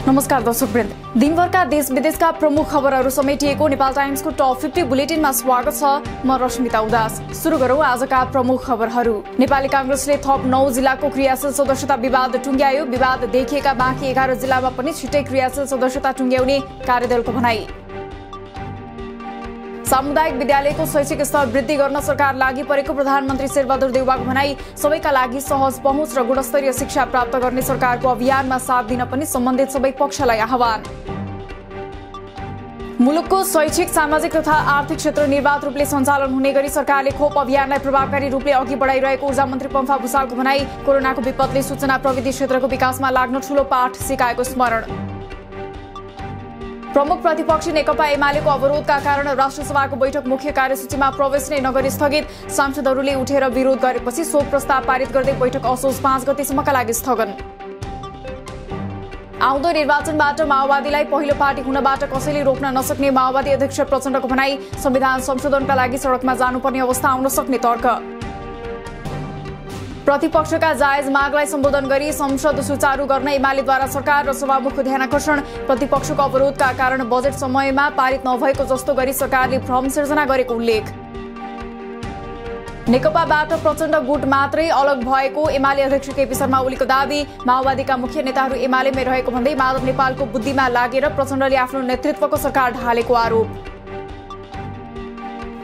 नमस्कार दर्शकवृन्द, दिनभरका देश विदेशका प्रमुख खबरहरू समेटिएको नेपाल टाइम्सको टप 50 बुलेटिनमा स्वागत छ। म रश्मिता उदास। सुरु गरौँ आजका प्रमुख खबरहरू। नेपाली कांग्रेसले थप 9 जिल्लाको क्रियाशील सदस्यता विवाद टुङ्ग्यायो। विवाद देखिएका बाँकी 11 जिल्लामा पनि छिट्टै क्रियाशील सदस्यता टुङ्ग्याउने कार्यदलको भनाई। सामुदायिक विद्यालयको शैक्षिक स्तर वृद्धि गर्न सरकार लागि परेको प्रधानमन्त्री शेरबहादुर देउवाको भनाई। सबैका लागि सहज पहुँच र गुणस्तरीय शिक्षा प्राप्त गर्ने सरकारको अभियानमा साथ दिन पनि सम्बन्धित सबै पक्षलाई आह्वान। मुलुकको शैक्षिक, सामाजिक तथा आर्थिक क्षेत्र निर्वाध रूपले सञ्चालन हुने गरी सरकारले खोप अभियानलाई प्रभावकारी रूपले अघि बढाइरहेको ऊर्जा मन्त्री पम्फा भुसालको भनाई। कोरोनाको विपदले सूचना प्रविधि क्षेत्रको विकासमा लाग्न ठूलो पाठ सिकाएको स्मरण। प्रमुख प्रतिपक्षी नेकपा एमालेको अवरोधका कारण राष्ट्रसभाको बैठक मुख्य कार्यसूचीमा प्रवेश नै नगरी स्थगित। सांसदहरूले उठेर विरोध गरेपछि शोक प्रस्ताव पारित गर्दै बैठक असोज 5 गतेसम्मका लागि स्थगन। आउँदो निर्वाचनबाट माओवादीलाई पहिलो पार्टी हुनबाट कसैले रोक्न नसक्ने माओवादी अध्यक्ष प्रचण्डको भनाई। संविधान संशोधनका लागि सडकमा जानुपर्ने अवस्था आउन सक्ने तर्क। प्रतिपक्षका जायज मागलाई सम्बोधन गरी संसद सुचारू गर्न एमालेद्वारा सरकार र सभामुखको ध्यानाकर्षण। प्रतिपक्षको अवरोधका कारण बजेट समयमा पारित नभएको जस्तो गरी सरकारले भ्रम सिर्जना गरेको उल्लेख। नेकपाबाट प्रचण्ड गुट मात्रै अलग भएको एमाले अध्यक्ष केपी शर्मा ओलीको दावी। माओवादीका मुख्य नेताहरू एमालेमै रहेको भन्दै माधव नेपालको बुद्धिमा लागेर प्रचण्डले आफ्नो नेतृत्वको सरकार ढालेको आरोप।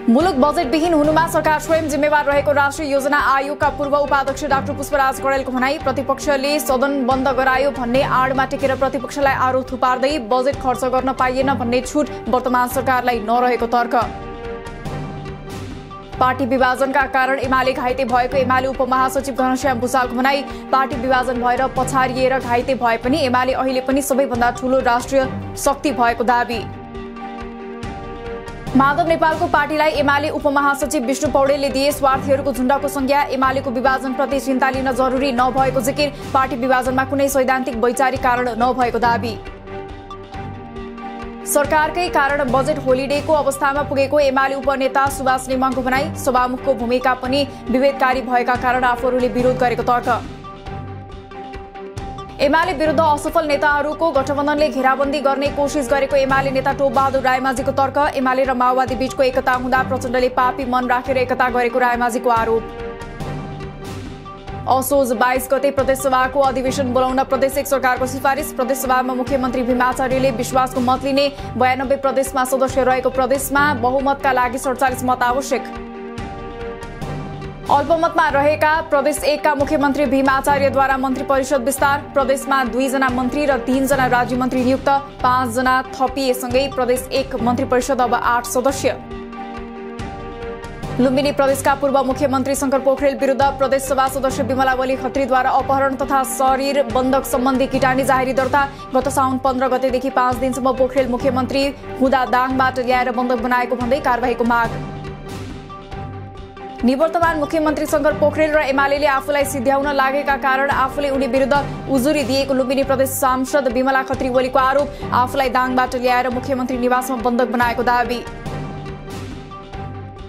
मुलुक बजेटविहीन हुनुमा सरकार स्वयं जिम्मेवार रहेको राष्ट्रिय योजना आयोगका पूर्व उपाध्यक्ष डाक्टर पुष्पराज कडेलको भनाई। प्रतिपक्षले सदन बन्द गरायो भन्ने आडमा टेकेर प्रतिपक्षलाई आरोप थुपार्दै बजेट खर्च गर्न पाइएन भन्ने छुट वर्तमान सरकारलाई नरहेको तर्क। पार्टी विभाजनका कारण एमाले घाइते भएको एमाले उपमहासचिव घनश्याम भुसालको भनाई। पार्टी विभाजन भएर पछारिएर घाइते भए पनि एमाले अहिले पनि सबैभन्दा ठूलो राष्ट्रिय शक्ति भएको दावी। माधव नेपालको पार्टीलाई एमाले उपमहासचिव विष्णु पौडेलले दिए। स्वार्थीहरूको झुण्डको संज्ञा। एमालेको विभाजनप्रति चिन्ता लिन जरुरी नभएको जिकिर। पार्टी विभाजनमा कुनै सैद्धान्तिक वैचारिक कारण नभएको दावी। सरकारकै कारण बजेट होलिडेको अवस्थामा पुगेको एमाले उपनेता सुभाष नेमाङको भनाई। सभामुखको भूमिका पनि विभेदकारी भएका कारण आफूहरूले विरोध गरेको तर्क। एमाले विरुद्ध असफल नेताहरूको गठबन्धनले घेराबन्दी गर्ने कोसिस गरेको एमाले नेता टोपबहादुर रायमाझीको तर्क। एमाले र माओवादी बीचको एकता हुँदा प्रचण्डले पापी मन राखेर एकता गरेको रायमाझीको आरोप। असोज 22 गते प्रदेशसभाको अधिवेशन बोलाउन प्रदेश एक सरकारको सिफारिस। प्रदेशसभामा मुख्यमन्त्री भीम आचार्यले विश्वासको मत लिने। 92 प्रदेशमा सदस्य रहेको प्रदेशमा बहुमतका लागि 47 मत आवश्यक। अल्पमतमा रहेका प्रदेश 1 का मुख्यमन्त्री भीम आचार्यद्वारा मन्त्री परिषद विस्तार। प्रदेशमा 2 जना मन्त्री र 3 जना राज्य मन्त्री नियुक्त। 5 जना थपिएसँगै प्रदेश 1 मन्त्री परिषद अब 8 सदस्य। लुम्बिनी प्रदेशका पूर्व मुख्यमन्त्री शंकर पोखरेल विरुद्ध प्रदेशसभा सदस्य विमला वली खत्रीद्वारा अपहरण तथा शरीर बन्धक सम्बन्धी किटानी जाहेरी दर्ता। गत साउन 15 गतेदेखि 5 दिनसम्म पोखरेल मुख्यमन्त्री हुँदा दाङबाट ल्याएर बन्धक बनाएको भन्दै कारबाहीको माग। निवर्तमान मुख्यमन्त्री शंकर पोखरेल र एमालेले आफूलाई सिध्याउन लागेका कारण आफूले उनी विरुद्ध उजुरी दिएको लुम्बिनी प्रदेश सांसद विमला खत्री ओलीको आरोप। आफूलाई दाङबाट ल्याएर मुख्यमन्त्री निवासमा बन्धक बनाएको दावी।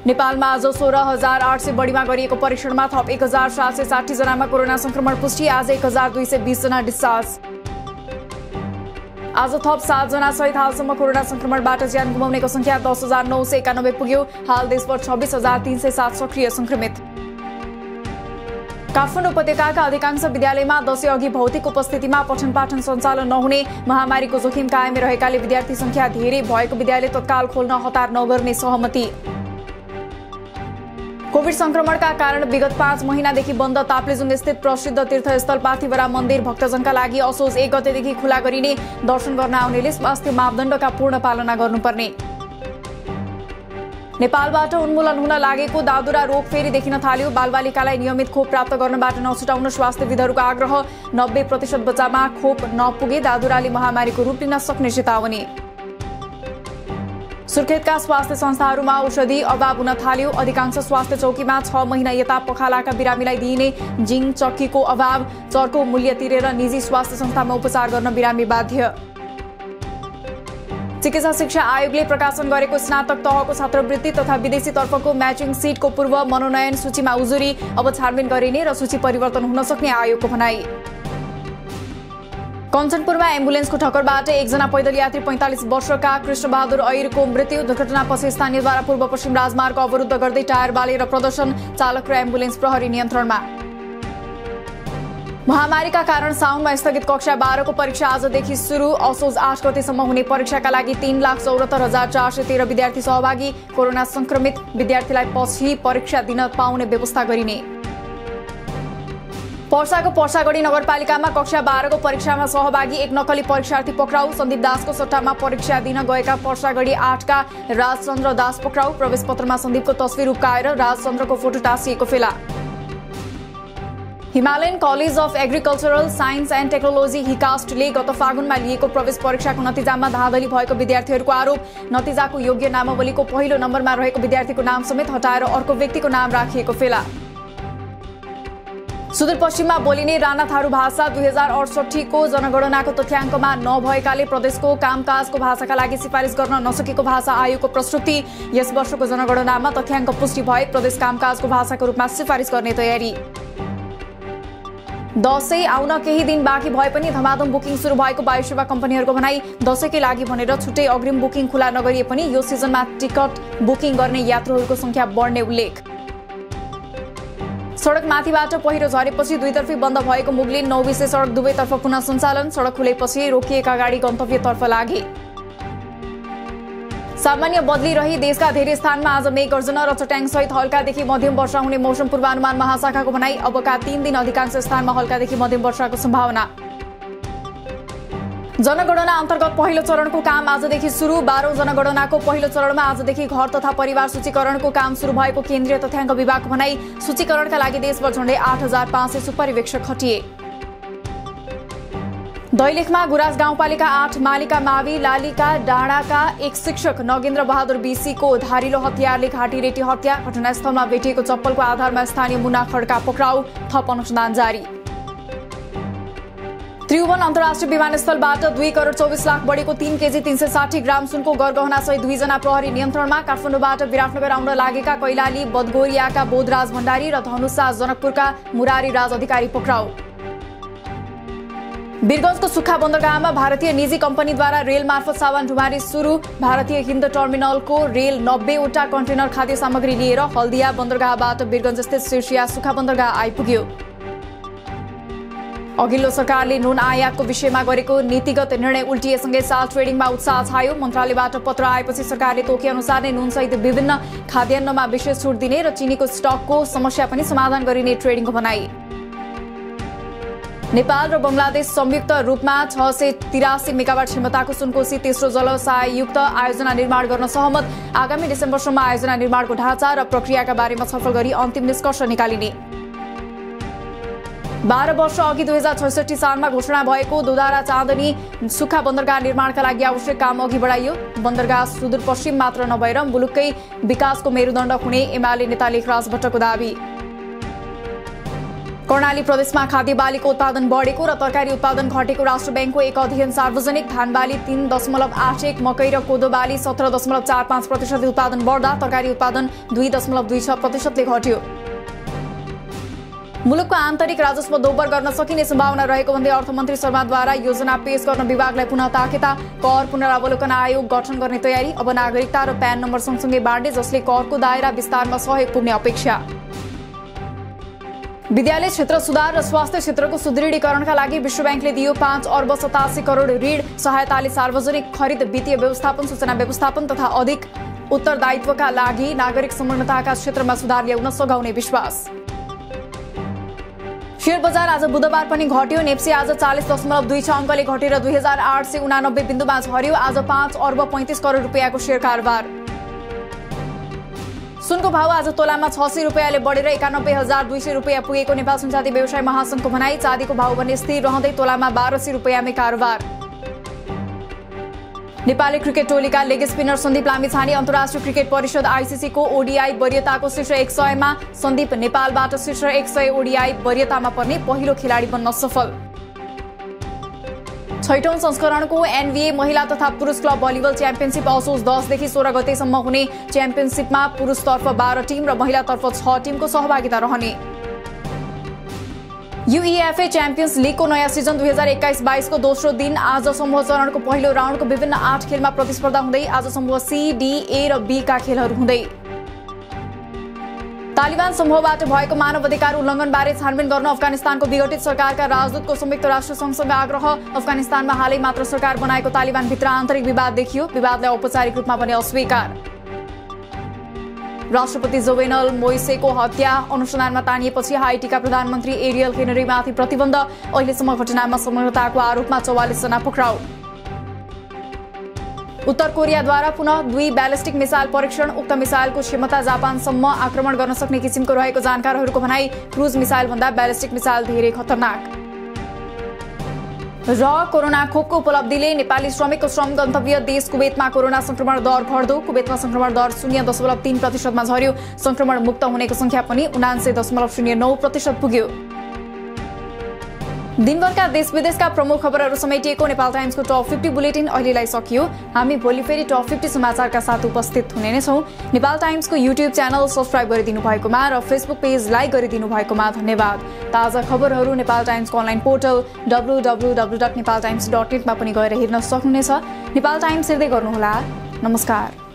नेपालमा आज 16,800 बढीमा गरिएको परीक्षणमा थप 1,760 जनामा कोरोना संक्रमण पुष्टि। आज 1,220 जना डिस्चार्ज। आज थप 7 जना सहित हालसम्म कोरोना संक्रमणबाट ज्यान गुमाउनेको संख्या 10,991 पुग्यो। हाल देशभर 26,307 सक्रिय संक्रमित। काठमाडौँ उपत्यकाका अधिकांश विद्यालयमा दशैं अघि भौतिक उपस्थितिमा पठन पाठन सञ्चालन नहुने। महामारीको जोखिम कायमै रहेकाले विद्यार्थी संख्या धेरै भएको विद्यालय तत्काल खोल्न हतार नगर्ने सहमति। कोभिड संक्रमणका कारण विगत 5 महिनादेखि बन्द ताप्लेजुङ स्थित प्रसिद्ध तीर्थस्थल पार्थिवरा मन्दिर भक्तजनका लागि असोज 1 गतेदेखि खुला गरिने। दर्शन गर्न आउनेले स्वास्थ्य मापदण्डका पूर्ण पालना गर्नुपर्ने। नेपालबाट उन्मूलन हुन लागेको दादुरा रोग फेरि देखिन थाल्यो। बालबालिकालाई नियमित खोप प्राप्त गर्नबाट नछुटाउन स्वास्थ्यविदहरूको आग्रह। 90% बच्चामा खोप नपुगे दादुराले महामारीको रूप लिन सक्ने चेतावनी। सुर्खेतका स्वास्थ्य संस्थाहरूमा औषधि अभाव हुन थाल्यो। अधिकांश स्वास्थ्य चौकीमा 6 महिना यता पखालाका बिरामीलाई दिइने जिङ चक्कीको अभाव। चर्को मूल्य तिरेर निजी स्वास्थ्य संस्थामा उपचार गर्न बिरामी बाध्य। चिकित्सा शिक्षा आयोगले प्रकाशन गरेको स्नातक तहको छात्रवृत्ति तथा विदेशी तर्फको म्याचिङ सिटको पूर्व मनोनयन सूचीमा उजुरी। अब छानबिन गरिने र सूची परिवर्तन हुन सक्ने आयोगको भनाई। कञ्चनपुरमा एम्बुलेन्सको ठक्करबाट एकजना पैदल यात्री 45 वर्षका कृष्णबहादुर ऐरको मृत्यु। दुर्घटनापछि स्थानीयद्वारा पूर्व पश्चिम राजमार्ग अवरुद्ध गर्दै टायर बालेर प्रदर्शन, चालक र एम्बुलेन्स प्रहरी नियन्त्रणमा। महामारीका कारण साउनमा स्थगित कक्षा 12 को परीक्षा आजदेखि सुरु। असोज 8 गतेसम्म हुने परीक्षाका लागि 3,74,413 विद्यार्थी सहभागी। कोरोना संक्रमित विद्यार्थीलाई पछि परीक्षा दिन पाउने व्यवस्था गरिने। पर्साको पर्सागढी नगरपालिकामा कक्षा 12 को परीक्षामा सहभागी एक नक्कली परीक्षार्थी पक्राउ। सन्दीप दासको सट्टामा परीक्षा दिन गएका पर्सागढी 8 का राजचन्द्र दास पक्राउ। प्रवेश पत्रमा सन्दीपको तस्बिर उप्काएर राजचन्द्रको फोटो टाँसिएको फेला। Himalayan college of agricultural science and technology हिकास्टले गत फागुनमा लिएको प्रवेश परीक्षाको नतिजामा धाँधली भएको विद्यार्थीहरूको आरोप। नतिजाको योग्य नामावलीको पहिलो नम्बरमा रहेको विद्यार्थीको नाम समेत हटाएर अर्को व्यक्तिको नाम राखिएको फेला। सुदूरपश्चिममा बोलिने राणा थारू भाषा 2068 को जनगणनाको तथ्याङ्कमा नभएकाले प्रदेशको कामकाजको भाषाका लागि सिफारिस गर्न नसकेको भाषा आयोगको प्रस्तुति। यस वर्षको जनगणनामा तथ्याङ्क पुष्टि भए प्रदेश कामकाजको भाषाको रूपमा सिफारिस गर्ने तयारी। दशैं आउन केही दिन बाँकी भए पनि धमाधम बुकिङ सुरु भएको वायु सेवा कम्पनीहरूको भनाई। दशैंकै लागि भनेर छुट्टै अग्रिम बुकिङ खुला नगरिए पनि यो सिजनमा टिकट बुकिङ गर्ने यात्रुहरूको संख्या बढ्ने उल्लेख। सडक माथिबाट पहिरो झरेपछि दुईतर्फी बन्द भएको मुगलिन नौबिसे सडक दुवैतर्फ पुनः सञ्चालन। सडक खुलेपछि रोकिएका गाडी गन्तव्यतर्फ लागे। सामान्य बदली रही देशका धेरै स्थानमा आज मेघगर्जना र चट्याङसहित हल्कादेखि मध्यम वर्षा हुने मौसम पूर्वानुमान महाशाखाको भनाई। अबका 3 दिन अधिकांश स्थानमा हल्कादेखि मध्यम वर्षाको सम्भावना। जनगणना अन्तर्गत पहिलो चरणको काम आजदेखि सुरु। 12औं जनगणनाको पहिलो चरणमा आजदेखि घर तथा परिवार सूचीकरणको काम सुरु भएको केन्द्रीय तथ्याङ्क विभागको भनाई। सूचीकरणका लागि देशभर झण्डै 8,500 सुपरिवेक्षक खटिए। दैलेखमा गुराँस गाउँपालिका 8 मालिका मावि लालीका डाँडाका एक शिक्षक नगेन्द्र बहादुर बीसी को धारिलो हतियारले घाँटी रेटी हत्या। घटनास्थलमा भेटिएको चप्पलको आधारमा स्थानीय मुना खड्का पक्राउ। थप अनुसन्धान जारी। त्रिभुवन अन्तर्राष्ट्रिय विमानस्थलबाट 2,24,00,000 बढेको 3 केजी 360 ग्राम सुनको गरगहना सहित 2 जना प्रहरी नियन्त्रणमा। काठमाडौँबाट विराटनगर आउन लागेका कैलाली बदगोरियाका बोधराज भण्डारी र धनुषा जनकपुरका मुरारी राज अधिकारी पक्राउ। वीरगञ्जको सुक्खा बन्दरगाहमा भारतीय निजी कम्पनीद्वारा रेल मार्फत सामान ढुवारी सुरु। भारतीय हिन्द टर्मिनलको रेल 90 वटा कन्टेनर खाद्य सामग्री लिएर हल्दिया बन्दरगाहबाट वीरगञ्जस्थित शीर्षिया सुक्खा बन्दरगाह आइपुग्यो। अघिल्लो सरकारले नुन आयातको विषयमा गरेको नीतिगत निर्णय उल्टिएसँगै साल ट्रेडिङमा उत्साह छायो। मन्त्रालयबाट पत्र आएपछि सरकारले तोके अनुसार नै नुनसहित विभिन्न खाद्यान्नमा विशेष छुट दिने र चिनीको स्टकको समस्या पनि समाधान गरिने ट्रेडिङको भनाई। नेपाल र बंगलादेश संयुक्त रूपमा 683 मेगावाट क्षमताको सुनकोशी तेस्रो जलसायुक्त आयोजना निर्माण गर्न सहमत। आगामी डिसेम्बरसम्म आयोजना निर्माणको ढाँचा र प्रक्रियाका बारेमा छलफल गरी अन्तिम निष्कर्ष निकालिने। 12 वर्ष अघि 2066 सालमा घोषणा भएको दोधारा चाँदनी सुक्खा बन्दरगाह निर्माणका लागि आवश्यक काम अघि बढाइयो। बन्दरगाह सुदूरपश्चिम मात्र नभएर मुलुककै विकासको मेरुदण्ड हुने एमाले नेता लेखराज भट्टको दावी। कर्णाली प्रदेशमा खाद्य बालीको उत्पादन बढेको र तरकारी उत्पादन घटेको राष्ट्र ब्याङ्कको एक अध्ययन सार्वजनिक। धान बाली 3.81, मकै र कोदो बाली 17.45% उत्पादन बढ्दा तरकारी उत्पादन 2.26% घट्यो। मुलुकको आन्तरिक राजस्व दोब्बर गर्न सकिने सम्भावना रहेको भन्दै अर्थमन्त्री शर्माद्वारा योजना पेश गर्न विभागलाई पुनः ताकेता। कर पुनरावलोकन आयोग गठन गर्ने तयारी। अब नागरिकता र प्यान नम्बर सँगसँगै बाँड्ने, जसले करको दायरा विस्तारमा सहयोग पुग्ने अपेक्षा। विद्यालय क्षेत्र सुधार र स्वास्थ्य क्षेत्रको सुदृढीकरणका लागि विश्व ब्याङ्कले दियो 5 अर्ब 87 करोड ऋण। सहायताले सार्वजनिक खरिद, वित्तीय व्यवस्थापन, सूचना व्यवस्थापन तथा अधिक उत्तरदायित्वका लागि नागरिक संलग्नताका क्षेत्रमा सुधार ल्याउन सघाउने विश्वास। शेयर बजार आज बुधबार पनि घट्यो। नेप्से आज 40.26 अङ्कले घटेर 2889 बिन्दुमा झर्यो। आज 5 अर्ब 35 करोड रुपियाँको शेयर कारोबार। सुनको भाव आज तोलामा 600 रुपियाँले बढेर 91,200 रुपियाँ पुगेको नेपाल सुनचाँदी व्यवसाय महासंघको भनाई। चाँदीको भाव भने स्थिर रहँदै तोलामा 1200 रुपियाँमै कारोबार। नेपाली क्रिकेट टोलीका लेग स्पिनर सन्दीप लामिछाने अन्तर्राष्ट्रिय क्रिकेट परिषद आईसीसी को ओडीआई वरियताको शीर्ष 100 मा सन्दीप नेपालबाट शीर्ष 100 ओडीआई वरियतामा पर्ने पहिलो खेलाडी बन्न सफल। 6औं संस्करणको एनबीए महिला तथा पुरुष क्लब भलिबल च्याम्पियनशिप असोज 10 देखि 16 गतेसम्म हुने च्याम्पियनशिपमा पुरुषतर्फ 12 टिम र महिलातर्फ 6 टिमको सहभागिता रहने। UEFA च्याम्पियन्स लिगको नयाँ सिजन 2021-22 को दोस्रो दिन आज समूह चरणको पहिलो राउन्डको विभिन्न 8 खेलमा प्रतिस्पर्धा हुँदै आज समूह C, D, A र B का खेलहरू हुँदै। तालिबान समूहबाट भएको मानव अधिकार उल्लङ्घनबारे छानबिन गर्न अफगानिस्तानको विघटित सरकारका राजदूतको संयुक्त राष्ट्र संघसँग आग्रह। अफगानिस्तानमा हालै मात्र सरकार बनाएको तालिबानभित्र आन्तरिक विवाद देखियो, विवादलाई औपचारिक रूपमा पनि अस्वीकार। राष्ट्रपति जोवेनल मोइसेको हत्या अनुसन्धानमा तानिएपछि हाइटीका प्रधानमन्त्री एरियल हेनरीमाथि प्रतिबन्ध। अहिलेसम्म घटनामा संलग्नताको आरोपमा 44 जना पक्राउ। उत्तर कोरियाद्वारा पुनः 2 ब्यालिस्टिक मिसाइल परीक्षण। उक्त मिसाइलको क्षमता जापानसम्म आक्रमण गर्न सक्ने किसिमको रहेको जानकारहरूको भनाई। क्रुज मिसाइलभन्दा ब्यालिस्टिक मिसाइल धेरै खतरनाक। र कोरोना खोपको उपलब्धिले नेपाली श्रमिकको श्रम गन्तव्य देश कुवेतमा कोरोना संक्रमण दर घट्दो। कुवेतमा संक्रमण दर 0.3% झर्यो। संक्रमण मुक्त हुनेको संख्या पनि 79.09% पुग्यो। दिनभरका देश विदेशका प्रमुख खबरहरू समेटिएको नेपाल टाइम्सको टप 50 बुलेटिन अहिलेलाई सकियो। हामी भोलि फेरि टप 50 समाचारका साथ उपस्थित हुने नै छौं। नेपाल टाइम्सको युट्युब च्यानल सब्स्क्राइब गरिदिनु भएकोमा र फेसबुक पेज लाइक गरिदिनु भएकोमा धन्यवाद। ताजा खबरहरू नेपाल टाइम्सको अनलाइन पोर्टल www.nepaltimes.net मा पनि गएर हेर्न सक्नुहुनेछ। नेपाल टाइम्स हेर्दै गर्नुहोला। नमस्कार।